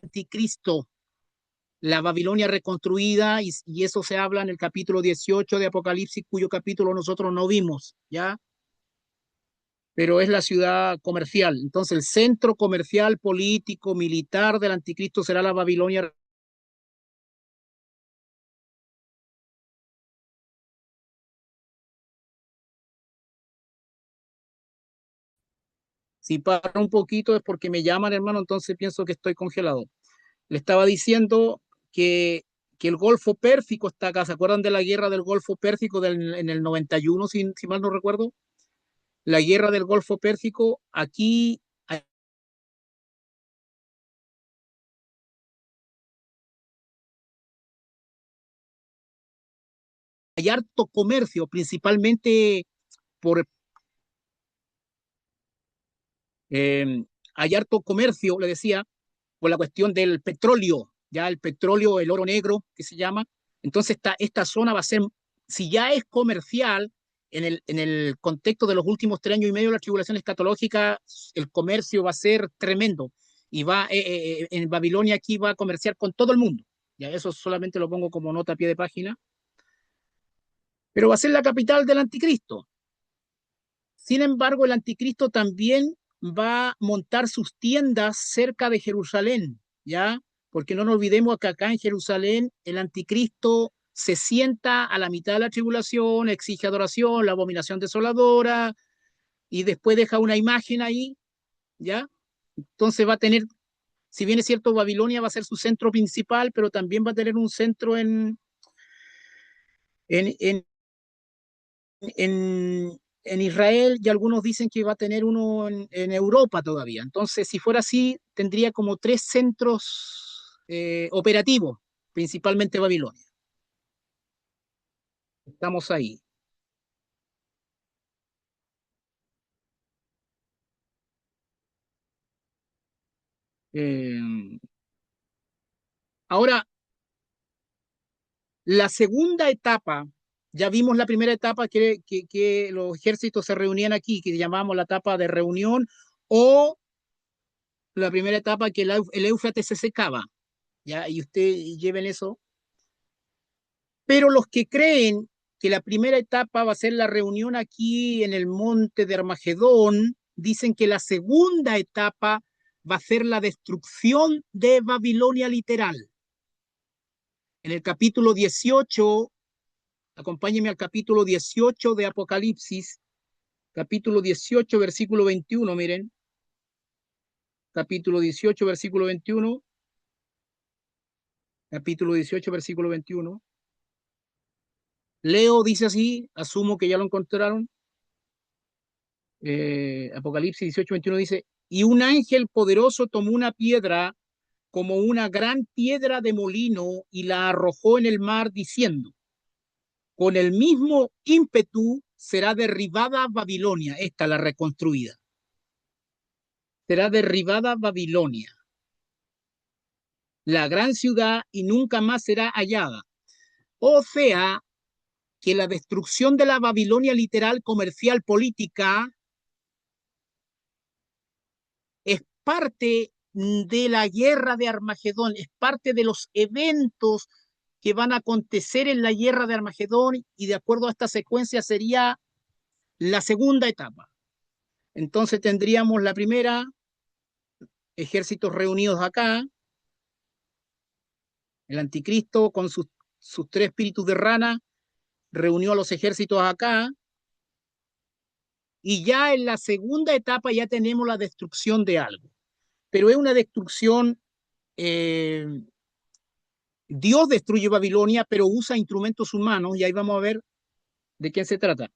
anticristo, la Babilonia reconstruida, y eso se habla en el capítulo 18 de Apocalipsis, cuyo capítulo nosotros no vimos, ¿ya? Pero es la ciudad comercial. Entonces, el centro comercial, político, militar del anticristo será la Babilonia. Si paro un poquito es porque me llaman, hermano, entonces pienso que estoy congelado. Le estaba diciendo que, que el Golfo Pérsico está acá. ¿Se acuerdan de la guerra del Golfo Pérsico en el 91, si mal no recuerdo? La guerra del Golfo Pérsico, aquí hay harto comercio, principalmente por hay harto comercio, le decía, por la cuestión del petróleo, ya el petróleo, el oro negro, que se llama. Entonces, esta zona va a ser, si ya es comercial, en el contexto de los últimos 3 años y medio de la tribulación escatológica, el comercio va a ser tremendo. Y en Babilonia aquí va a comerciar con todo el mundo. Ya eso solamente lo pongo como nota a pie de página. Pero va a ser la capital del anticristo. Sin embargo, el anticristo también va a montar sus tiendas cerca de Jerusalén, ¿ya? Porque no nos olvidemos que acá en Jerusalén el anticristo se sienta a la mitad de la tribulación, exige adoración, la abominación desoladora, y después deja una imagen ahí, ¿ya? Entonces va a tener, si bien es cierto, Babilonia va a ser su centro principal, pero también va a tener un centro en, en en Israel, y algunos dicen que va a tener uno en Europa todavía. Entonces, si fuera así, tendría como 3 centros operativos, principalmente Babilonia. Estamos ahí. Eh, Ahora, la segunda etapa, ya vimos la primera etapa que los ejércitos se reunían aquí, que llamamos la etapa de reunión, o la primera etapa que el Éufrates se secaba, ¿ya? Y usted lleven eso. Pero los que creen que la primera etapa va a ser la reunión aquí en el monte de Armagedón, dicen que la segunda etapa va a ser la destrucción de Babilonia literal. En el capítulo 18, acompáñenme al capítulo 18 de Apocalipsis, capítulo 18, versículo 21, miren, capítulo 18, versículo 21. capítulo 18, versículo 21. Leo dice así, asumo que ya lo encontraron. Apocalipsis 18, 21 dice, y un ángel poderoso tomó una piedra como una gran piedra de molino y la arrojó en el mar diciendo, con el mismo ímpetu será derribada Babilonia, esta la reconstruida, será derribada Babilonia, la gran ciudad, y nunca más será hallada. O sea, que la destrucción de la Babilonia literal, comercial, política, es parte de la guerra de Armagedón, es parte de los eventos que van a acontecer en la guerra de Armagedón y de acuerdo a esta secuencia sería la segunda etapa. Entonces tendríamos la primera, ejércitos reunidos acá, el anticristo con sus tres espíritus de rana reunió a los ejércitos acá, y ya en la segunda etapa ya tenemos la destrucción de algo, pero es una destrucción, eh, Dios destruye Babilonia, pero usa instrumentos humanos, y ahí vamos a ver de qué se trata.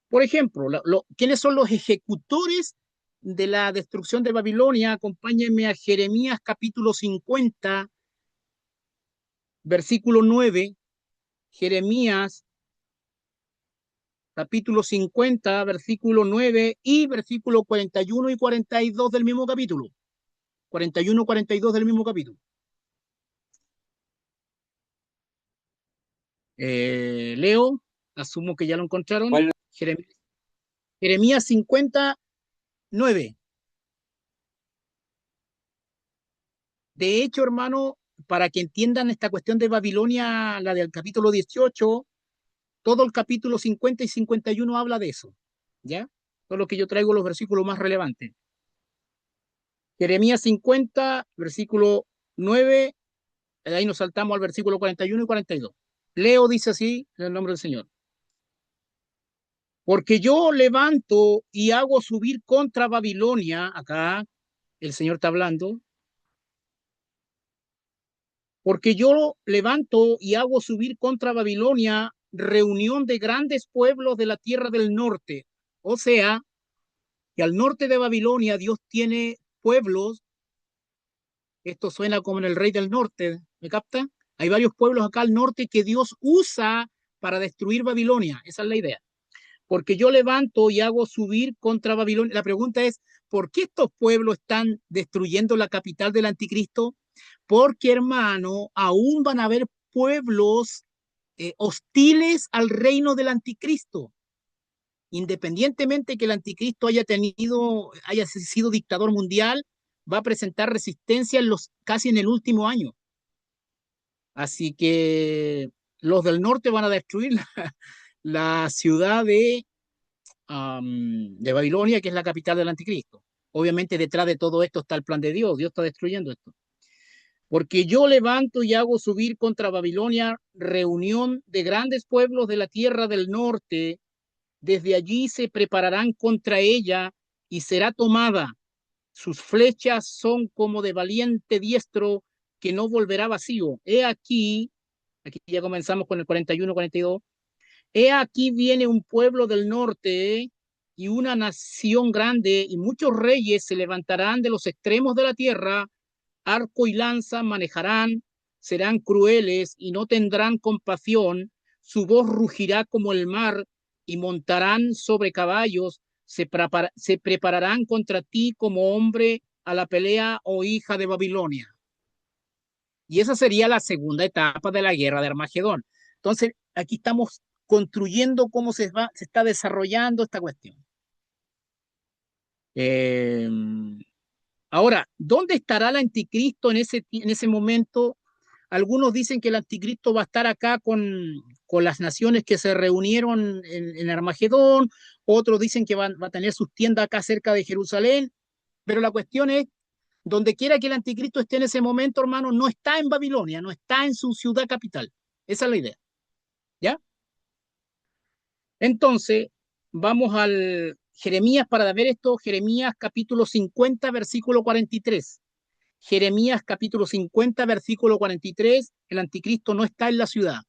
Por ejemplo, ¿quiénes son los ejecutores de la destrucción de Babilonia? Acompáñenme a Jeremías capítulo 50, versículo 9. Jeremías capítulo 50, versículo 9 y versículo 41 y 42 del mismo capítulo. 41 y 42 del mismo capítulo. Leo, asumo que ya lo encontraron. ¿Cuál? Jeremías 59. De hecho, hermano, para que entiendan esta cuestión de Babilonia, la del capítulo 18, todo el capítulo 50 y 51 habla de eso. ¿Ya? Solo que yo traigo los versículos más relevantes. Jeremías 50, versículo 9, de ahí nos saltamos al versículo 41 y 42. Leo dice así, en el nombre del Señor. Porque yo levanto y hago subir contra Babilonia, acá el Señor está hablando, porque yo levanto y hago subir contra Babilonia reunión de grandes pueblos de la tierra del norte. O sea, que al norte de Babilonia Dios tiene pueblos, esto suena como en el rey del norte, ¿me capta? Hay varios pueblos acá al norte que Dios usa para destruir Babilonia, esa es la idea. Porque yo levanto y hago subir contra Babilonia. La pregunta es, ¿por qué estos pueblos están destruyendo la capital del anticristo? Porque, hermano, aún van a haber pueblos hostiles al reino del anticristo. Independientemente que el anticristo haya sido dictador mundial, va a presentar resistencia casi en el último año. Así que los del norte van a destruir la ciudad de Babilonia, que es la capital del anticristo. Obviamente detrás de todo esto está el plan de Dios. Dios está destruyendo esto. Porque yo levanto y hago subir contra Babilonia reunión de grandes pueblos de la tierra del norte. Desde allí se prepararán contra ella y será tomada. Sus flechas son como de valiente diestro que no volverá vacío. Aquí ya comenzamos con el 41, 42. He aquí viene un pueblo del norte y una nación grande, y muchos reyes se levantarán de los extremos de la tierra, arco y lanza manejarán, serán crueles y no tendrán compasión, su voz rugirá como el mar y montarán sobre caballos, se prepararán contra ti como hombre a la pelea, oh hija de Babilonia. Y esa sería la segunda etapa de la guerra de Armagedón. Entonces, aquí estamos construyendo cómo se está desarrollando esta cuestión. Eh, Ahora, ¿dónde estará el anticristo en ese momento? Algunos dicen que el anticristo va a estar acá con las naciones que se reunieron en Armagedón, otros dicen que va a tener sus tiendas acá cerca de Jerusalén, pero la cuestión es, donde quiera que el anticristo esté en ese momento, hermano, no está en Babilonia, no está en su ciudad capital. Esa es la idea, ¿ya? Entonces, vamos al Jeremías para ver esto, Jeremías capítulo 50, versículo 43. Jeremías capítulo 50, versículo 43, el anticristo no está en la ciudad.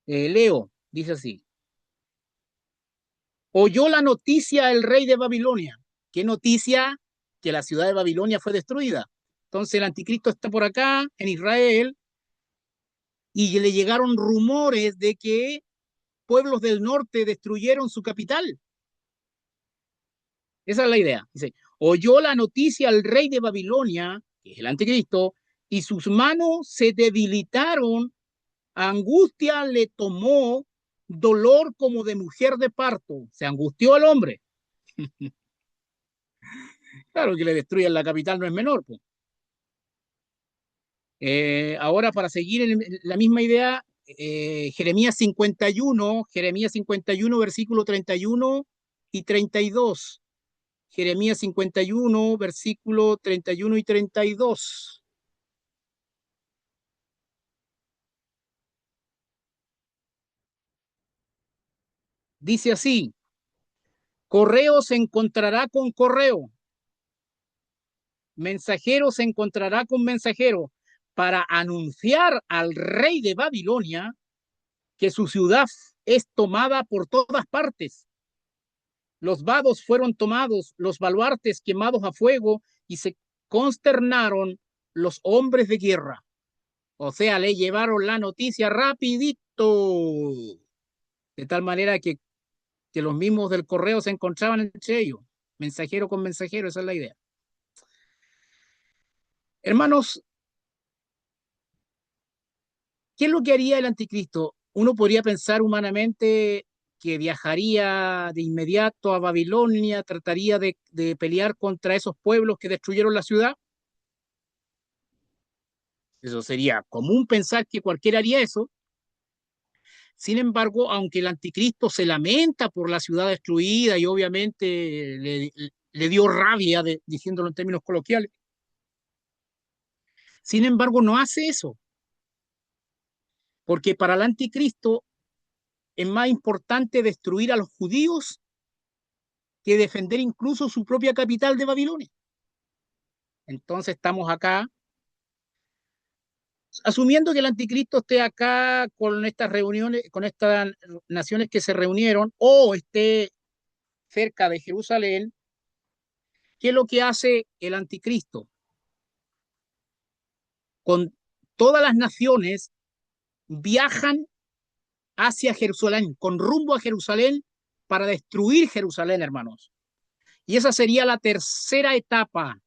Leo, dice así. Oyó la noticia el rey de Babilonia. ¿Qué noticia? Que la ciudad de Babilonia fue destruida. Entonces el anticristo está por acá, en Israel, y le llegaron rumores de que pueblos del norte destruyeron su capital. Esa es la idea. Dice, oyó la noticia el rey de Babilonia, que es el anticristo, y sus manos se debilitaron, angustia le tomó, dolor como de mujer de parto. Se angustió al hombre. Claro que le destruyan la capital no es menor, pues. Ahora, para seguir en la misma idea, Jeremías 51, versículo 31 y 32. Jeremías 51, versículo 31 y 32. Dice así, correo se encontrará con correo, mensajero se encontrará con mensajero, para anunciar al rey de Babilonia que su ciudad es tomada por todas partes. Los vados fueron tomados, los baluartes quemados a fuego, y se consternaron los hombres de guerra. O sea, le llevaron la noticia rapidito, de tal manera que los mismos del correo se encontraban entre ellos, mensajero con mensajero, esa es la idea. Hermanos, ¿qué es lo que haría el anticristo? Uno podría pensar humanamente que viajaría de inmediato a Babilonia, trataría de pelear contra esos pueblos que destruyeron la ciudad. Eso sería común pensar que cualquiera haría eso. Sin embargo, aunque el anticristo se lamenta por la ciudad destruida y obviamente le dio rabia, diciéndolo en términos coloquiales, sin embargo no hace eso, porque para el anticristo es más importante destruir a los judíos que defender incluso su propia capital de Babilonia. Entonces estamos acá, asumiendo que el anticristo esté acá con estas reuniones, con estas naciones que se reunieron, o esté cerca de Jerusalén. ¿Qué es lo que hace el anticristo? Con todas las naciones viajan hacia Jerusalén, con rumbo a Jerusalén para destruir Jerusalén, hermanos. Y esa sería la tercera etapa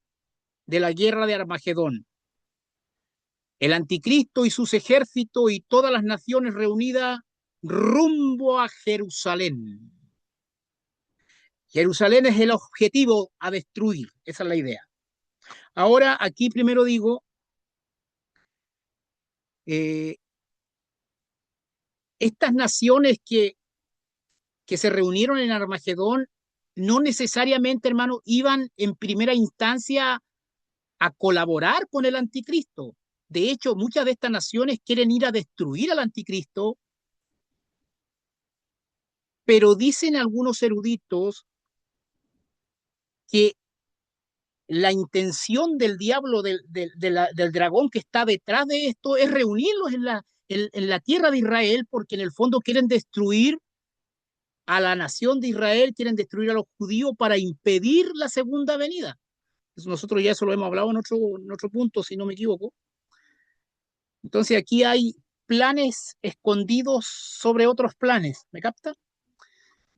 de la guerra de Armagedón. El anticristo y sus ejércitos y todas las naciones reunidas rumbo a Jerusalén. Jerusalén es el objetivo a destruir, esa es la idea. Ahora, aquí primero digo, eh, estas naciones que se reunieron en Armagedón no necesariamente, hermano, iban en primera instancia a colaborar con el anticristo. De hecho, muchas de estas naciones quieren ir a destruir al anticristo, pero dicen algunos eruditos que la intención del diablo, del dragón que está detrás de esto, es reunirlos en la tierra de Israel, porque en el fondo quieren destruir a la nación de Israel, quieren destruir a los judíos para impedir la segunda venida. Nosotros ya eso lo hemos hablado en otro punto, si no me equivoco. Entonces aquí hay planes escondidos sobre otros planes, ¿me capta?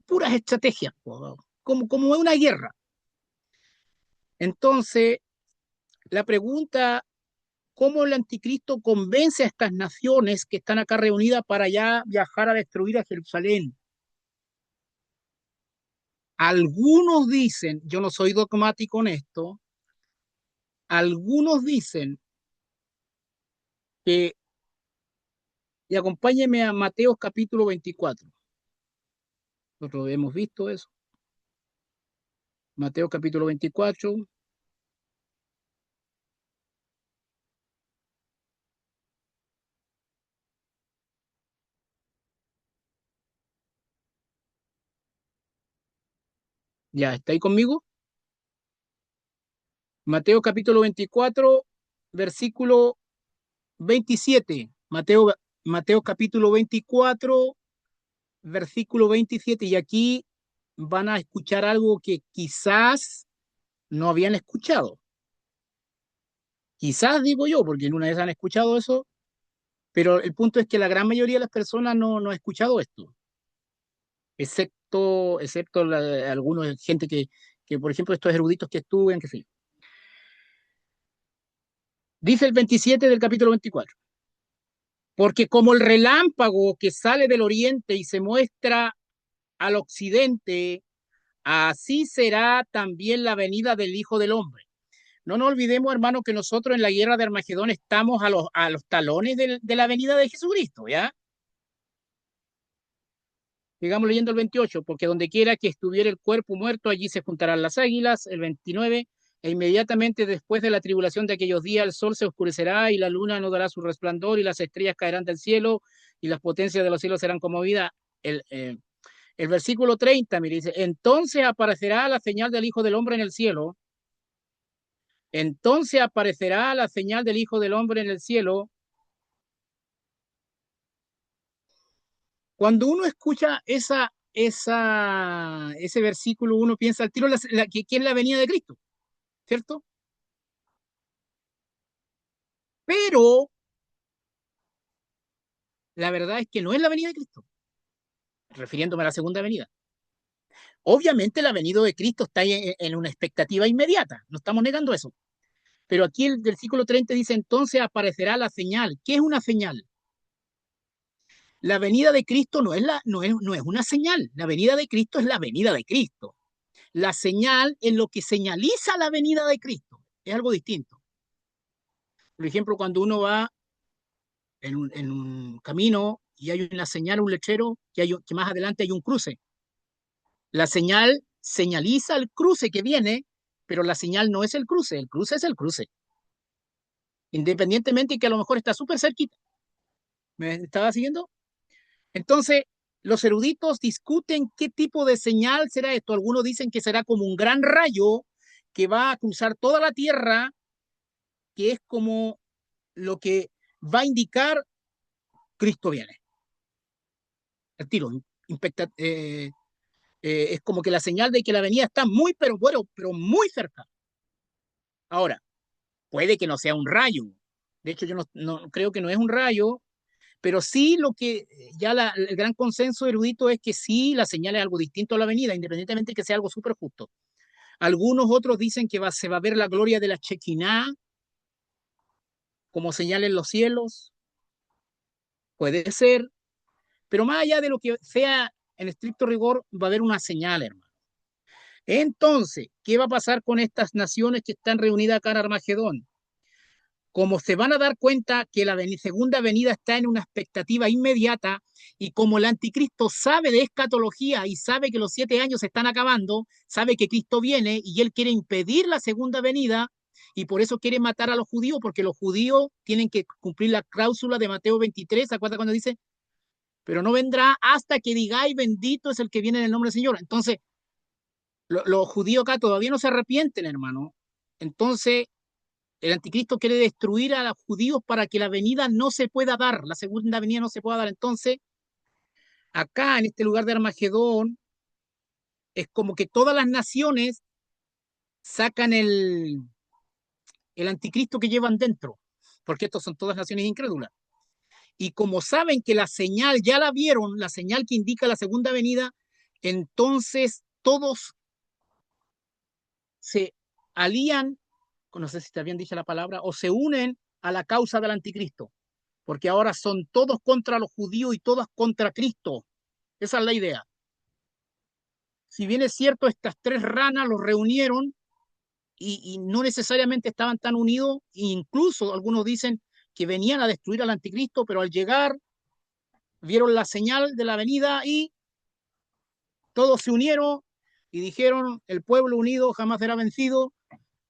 Puras estrategias, como una guerra. Entonces, la pregunta, ¿cómo el anticristo convence a estas naciones que están acá reunidas para ya viajar a destruir a Jerusalén? Algunos dicen, yo no soy dogmático en esto, algunos dicen que, y acompáñeme a Mateo capítulo 24. Nosotros hemos visto eso. Mateo capítulo 24. Ya, ¿está ahí conmigo? Mateo capítulo 24, versículo 27. Mateo capítulo 24, versículo 27. Y aquí van a escuchar algo que quizás no habían escuchado. Quizás digo yo, porque en una vez han escuchado eso, pero el punto es que la gran mayoría de las personas no ha escuchado esto, excepto algunos gente que, por ejemplo, estos eruditos que estudian, qué sé yo. Dice el 27 del capítulo 24. Porque como el relámpago que sale del oriente y se muestra al occidente, así será también la venida del Hijo del Hombre. No nos olvidemos, hermano, que nosotros en la guerra de Armagedón estamos a los talones de la venida de Jesucristo, ¿ya? Sigamos leyendo el 28, porque donde quiera que estuviera el cuerpo muerto, allí se juntarán las águilas. El 29, e inmediatamente después de la tribulación de aquellos días, el sol se oscurecerá y la luna no dará su resplandor y las estrellas caerán del cielo y las potencias de los cielos serán conmovidas. El, eh, el versículo 30, mire, dice, entonces aparecerá la señal del Hijo del Hombre en el cielo. Entonces aparecerá la señal del Hijo del Hombre en el cielo. Cuando uno escucha ese versículo, uno piensa al tiro quién es la venida de Cristo, ¿cierto? Pero la verdad es que no es la venida de Cristo, refiriéndome a la segunda venida. Obviamente la venida de Cristo está en una expectativa inmediata, no estamos negando eso. Pero aquí el versículo 30 dice, entonces aparecerá la señal. ¿Qué es una señal? La venida de Cristo no es una señal. La venida de Cristo es la venida de Cristo. La señal es lo que señaliza la venida de Cristo. Es algo distinto. Por ejemplo, cuando uno va en un camino y hay una señal, un letrero, que más adelante hay un cruce. La señal señaliza el cruce que viene, pero la señal no es el cruce es el cruce. Independientemente de que a lo mejor está súper cerquita. ¿Me estaba siguiendo? Entonces, los eruditos discuten qué tipo de señal será esto. Algunos dicen que será como un gran rayo que va a cruzar toda la Tierra, que es como lo que va a indicar Cristo viene. El tiro, es como que la señal de que la venida está muy, pero bueno, pero muy cerca. Ahora, puede que no sea un rayo. De hecho, yo no creo que no es un rayo, pero sí lo que ya el gran consenso erudito es que sí, la señal es algo distinto a la venida, independientemente de que sea algo súper justo. Algunos otros dicen que se va a ver la gloria de la Shekinah como señal en los cielos. Puede ser, pero más allá de lo que sea en estricto rigor, va a haber una señal, hermano. Entonces, ¿qué va a pasar con estas naciones que están reunidas acá en Armagedón? Como se van a dar cuenta que la segunda venida está en una expectativa inmediata y como el anticristo sabe de escatología y sabe que los 7 años se están acabando, sabe que Cristo viene y él quiere impedir la segunda venida y por eso quiere matar a los judíos, porque los judíos tienen que cumplir la cláusula de Mateo 23, ¿se acuerda cuando dice? Pero no vendrá hasta que digáis bendito es el que viene en el nombre del Señor. Entonces, los judíos acá todavía no se arrepienten, hermano. Entonces, el anticristo quiere destruir a los judíos para que la venida no se pueda dar, la segunda venida no se pueda dar. Entonces, acá en este lugar de Armagedón, es como que todas las naciones sacan el anticristo que llevan dentro, porque estos son todas naciones incrédulas. Y como saben que la señal ya la vieron, la señal que indica la segunda venida, entonces todos se alían, no sé si está bien dicha la palabra, o se unen a la causa del anticristo, porque ahora son todos contra los judíos y todas contra Cristo. Esa es la idea. Si bien es cierto, estas tres ranas los reunieron y no necesariamente estaban tan unidos, e incluso algunos dicen que venían a destruir al anticristo, pero al llegar vieron la señal de la venida y todos se unieron y dijeron, el pueblo unido jamás será vencido,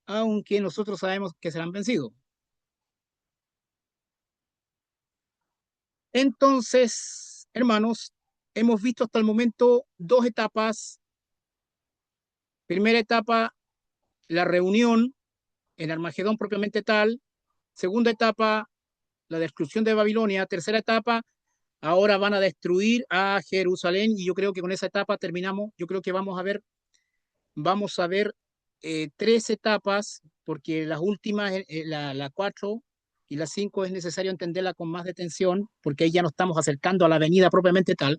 aunque nosotros sabemos que serán vencidos. Entonces, hermanos, hemos visto hasta el momento dos etapas Primera etapa, la reunión en Armagedón propiamente tal. Segunda etapa, la destrucción de Babilonia. Tercera etapa, ahora van a destruir a Jerusalén y yo creo que con esa etapa terminamos. Yo creo que vamos a ver tres etapas, porque las últimas, la 4 y la 5 es necesario entenderla con más detención, porque ahí ya nos estamos acercando a la venida propiamente tal.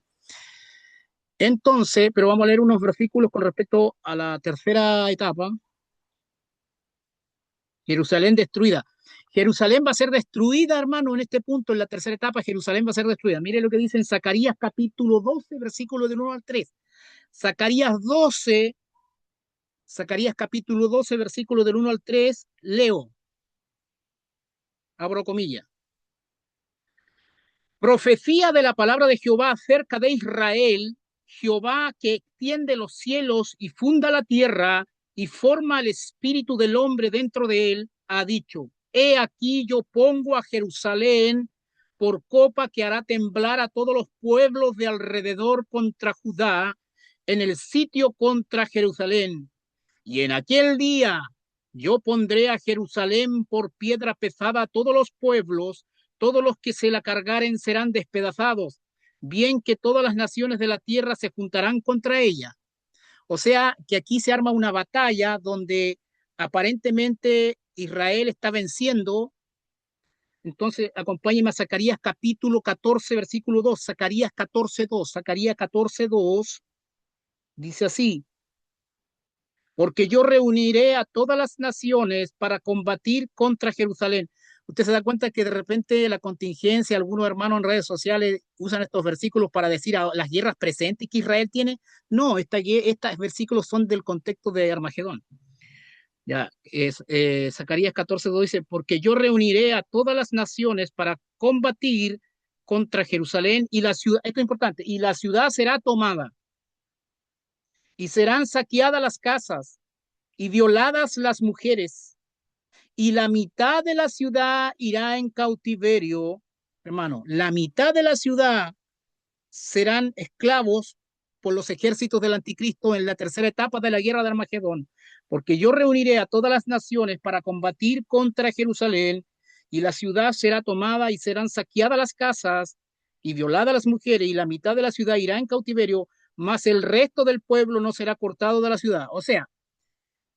Entonces, pero vamos a leer unos versículos con respecto a la tercera etapa. Jerusalén destruida. Jerusalén va a ser destruida, hermano, en este punto, en la tercera etapa, Jerusalén va a ser destruida. Mire lo que dice en Zacarías capítulo 12, versículo del 1 al 3. Zacarías 12, Zacarías capítulo 12, versículo del 1 al 3, leo, abro comillas. Profecía de la palabra de Jehová acerca de Israel, Jehová que extiende los cielos y funda la tierra y forma el espíritu del hombre dentro de él, ha dicho, he aquí yo pongo a Jerusalén por copa que hará temblar a todos los pueblos de alrededor contra Judá, en el sitio contra Jerusalén. Y en aquel día yo pondré a Jerusalén por piedra pesada a todos los pueblos, todos los que se la cargaren serán despedazados, bien que todas las naciones de la tierra se juntarán contra ella. O sea, que aquí se arma una batalla donde aparentemente Israel está venciendo. Entonces, acompáñenme a Zacarías capítulo 14, versículo 2. Zacarías 14, 2. Zacarías 14, 2. Dice así, porque yo reuniré a todas las naciones para combatir contra Jerusalén. Usted se da cuenta que de repente la contingencia, algunos hermanos en redes sociales usan estos versículos para decir las guerras presentes que Israel tiene. No, estos versículos son del contexto de Armagedón. Ya, Zacarías 14:2 dice, porque yo reuniré a todas las naciones para combatir contra Jerusalén y la ciudad, esto es importante, y la ciudad será tomada y serán saqueadas las casas y violadas las mujeres, y la mitad de la ciudad irá en cautiverio, hermano, la mitad de la ciudad serán esclavos por los ejércitos del anticristo en la tercera etapa de la guerra de Armagedón, porque yo reuniré a todas las naciones para combatir contra Jerusalén, y la ciudad será tomada y serán saqueadas las casas y violadas las mujeres, y la mitad de la ciudad irá en cautiverio, mas el resto del pueblo no será cortado de la ciudad. O sea,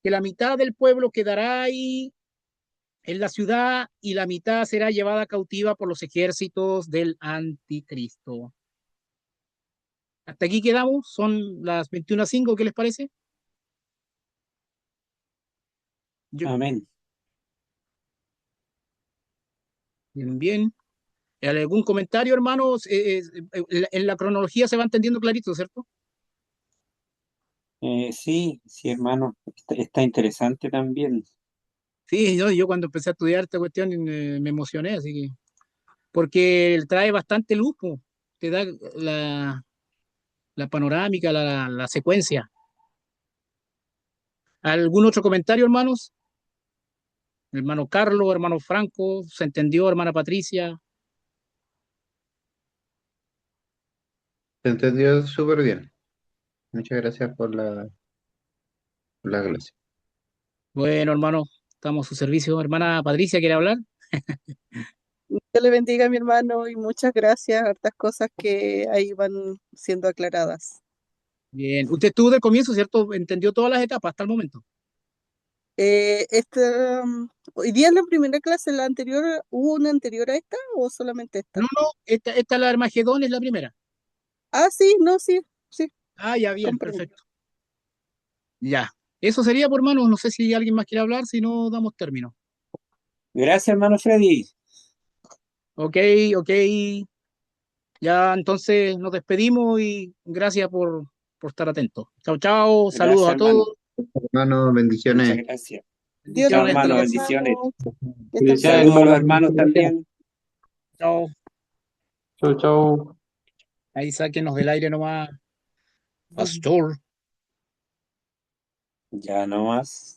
que la mitad del pueblo quedará ahí en la ciudad y la mitad será llevada cautiva por los ejércitos del anticristo. Hasta aquí quedamos, son las 21:05, ¿qué les parece? Yo, Amén. bien, bien. ¿Algún comentario, hermanos? En la cronología se va entendiendo clarito, ¿cierto? Sí, sí, hermano. Está interesante también. Sí, yo cuando empecé a estudiar esta cuestión me emocioné, así que, porque trae bastante luz, po. Te da la panorámica, la secuencia. ¿Algún otro comentario, hermanos? Hermano Carlos, hermano Franco, ¿se entendió, hermana Patricia? Se entendió súper bien. Muchas gracias por la clase. Bueno, hermano, estamos a su servicio. Hermana Patricia, ¿quiere hablar? Dios le bendiga a mi hermano y muchas gracias, hartas cosas que ahí van siendo aclaradas. Bien, usted estuvo del comienzo, ¿cierto? Entendió todas las etapas hasta el momento. Hoy día en la primera clase, la anterior, ¿hubo una anterior a esta o solamente No, esta? no, esta la Armagedón es la primera. Ah, sí, no, sí, sí, Ah, ya, bien, comprendo. perfecto. Ya. Eso sería, por hermano. No sé si alguien más quiere hablar, si no, damos término. Gracias, hermano Freddy. Ok, ok. Ya, entonces nos despedimos y gracias por estar atentos. Chao, chao. Saludos Gracias, a hermano. todos. Hermano, Muchas bendiciones. gracias. Dios Chao, le Bendiciones. Hasta hermano. bendiga, luego. Bendiciones. hermano. Que estén Felicidades, bien. Saludos a los hermano. hermanos también. Chao. Chau, chau. Ahí sáquenos del aire nomás. Pastor. Ya no más.